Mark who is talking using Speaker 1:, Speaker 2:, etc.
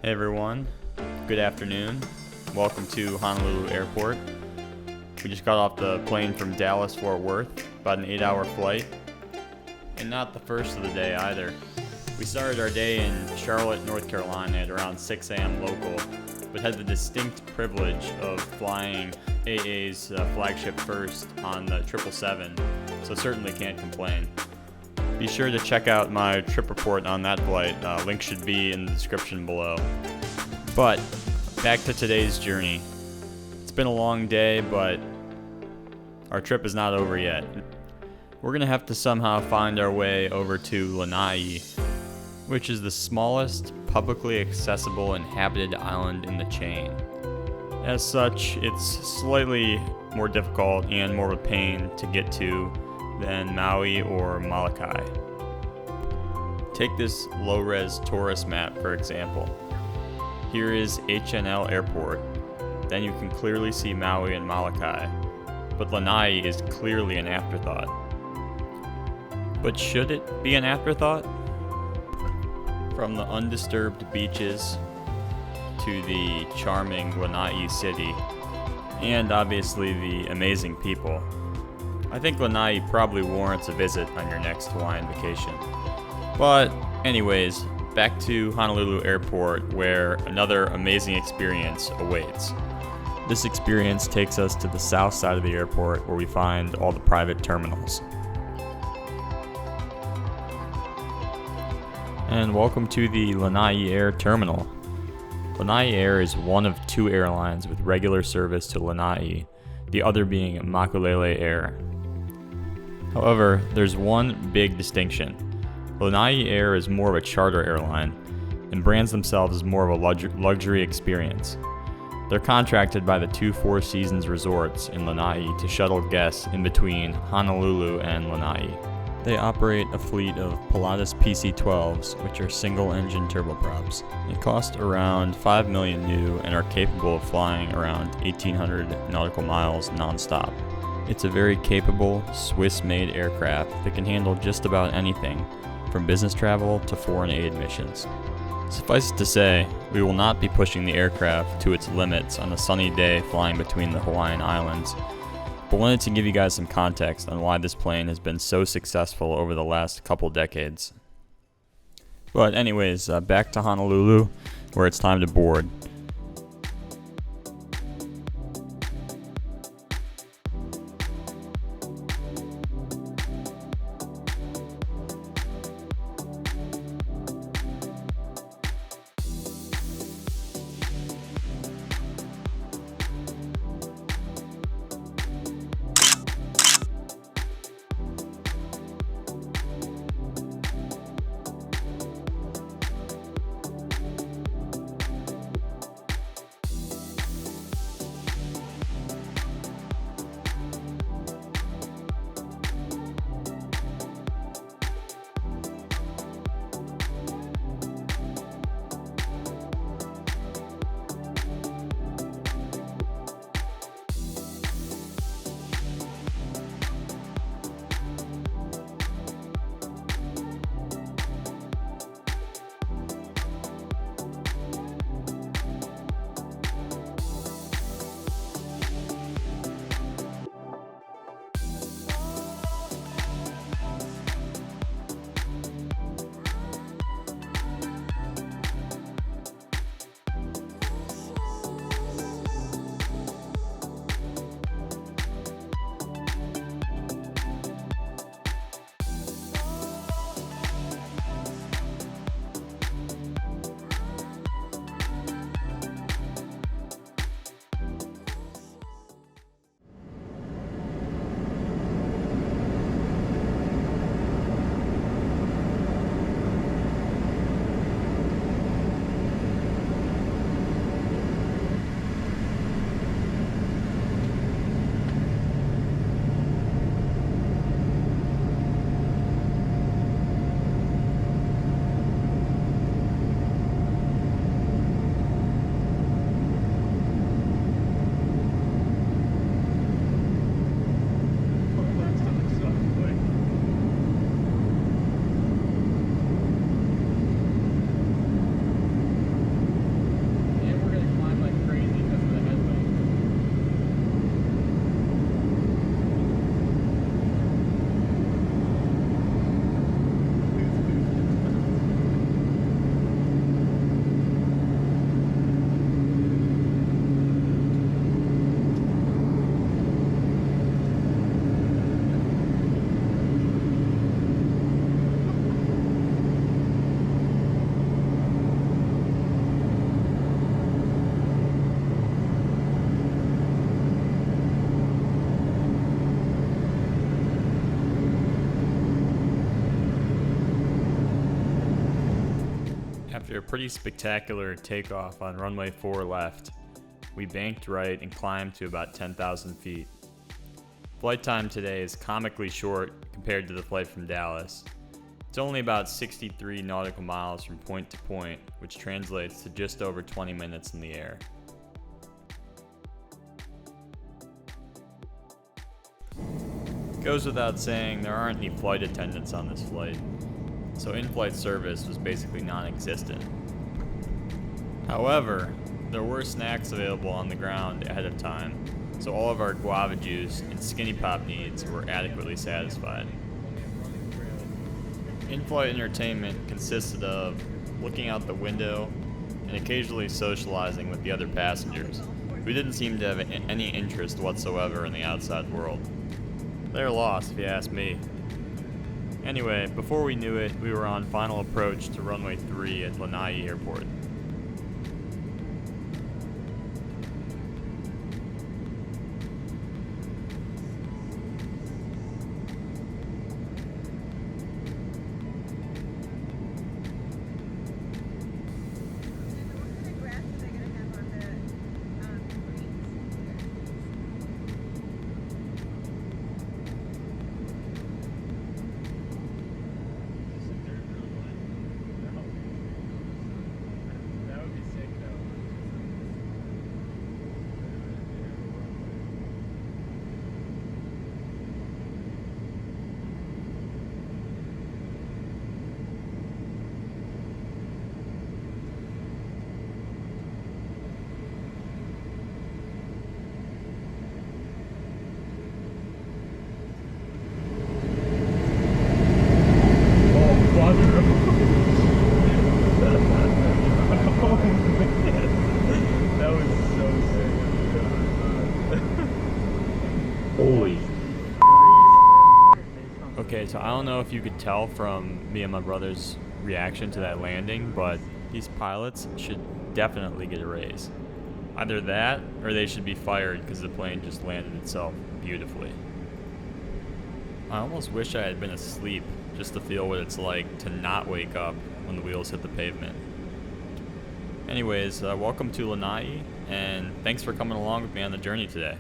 Speaker 1: Hey everyone, good afternoon. Welcome to Honolulu Airport. We just got off the plane from Dallas, Fort Worth, about an 8-hour flight. And not the first of the day either. We started our day in Charlotte, North Carolina at around 6 a.m. local, but had the distinct privilege of flying AA's flagship first on the 777, so certainly can't complain. Be sure to check out my trip report on that flight. Link should be in the description below. But back to today's journey. It's been a long day, but our trip is not over yet. We're gonna have to somehow find our way over to Lanai, which is the smallest publicly accessible inhabited island in the chain. As such, it's slightly more difficult and more of a pain to get to than Maui or Molokai. Take this low-res tourist map, for example. Here is HNL Airport. Then you can clearly see Maui and Molokai, but Lanai is clearly an afterthought. But should it be an afterthought? From the undisturbed beaches to the charming Lanai city, and obviously the amazing people, I think Lanai probably warrants a visit on your next Hawaiian vacation. But anyways, back to Honolulu Airport, where another amazing experience awaits. This experience takes us to the south side of the airport, where we find all the private terminals. And welcome to the Lanai Air terminal. Lanai Air is one of two airlines with regular service to Lanai, the other being Makulele Air. However, there's one big distinction. Lanai Air is more of a charter airline and brands themselves as more of a luxury experience. They're contracted by the two Four Seasons resorts in Lanai to shuttle guests in between Honolulu and Lanai. They operate a fleet of Pilatus PC-12s, which are single-engine turboprops. They cost around $5 million new and are capable of flying around 1,800 nautical miles non-stop. It's a very capable, Swiss-made aircraft that can handle just about anything, from business travel to foreign aid missions. Suffice it to say, we will not be pushing the aircraft to its limits on a sunny day flying between the Hawaiian Islands, but wanted to give you guys some context on why this plane has been so successful over the last couple decades. But anyways, back to Honolulu, where it's time to board. After a pretty spectacular takeoff on runway 4 left, we banked right and climbed to about 10,000 feet. Flight time today is comically short compared to the flight from Dallas. It's only about 63 nautical miles from point to point, which translates to just over 20 minutes in the air. Goes without saying, there aren't any flight attendants on this flight, so in-flight service was basically non-existent. However, there were snacks available on the ground ahead of time, so all of our guava juice and skinny pop needs were adequately satisfied. In-flight entertainment consisted of looking out the window and occasionally socializing with the other passengers, who didn't seem to have any interest whatsoever in the outside world. They're lost, if you ask me. Anyway, before we knew it, we were on final approach to runway 3 at Lanai Airport. Okay, so I don't know if you could tell from me and my brother's reaction to that landing, but these pilots should definitely get a raise. Either that, or they should be fired because the plane just landed itself beautifully. I almost wish I had been asleep just to feel what it's like to not wake up when the wheels hit the pavement. Anyways, welcome to Lanai, and thanks for coming along with me on the journey today.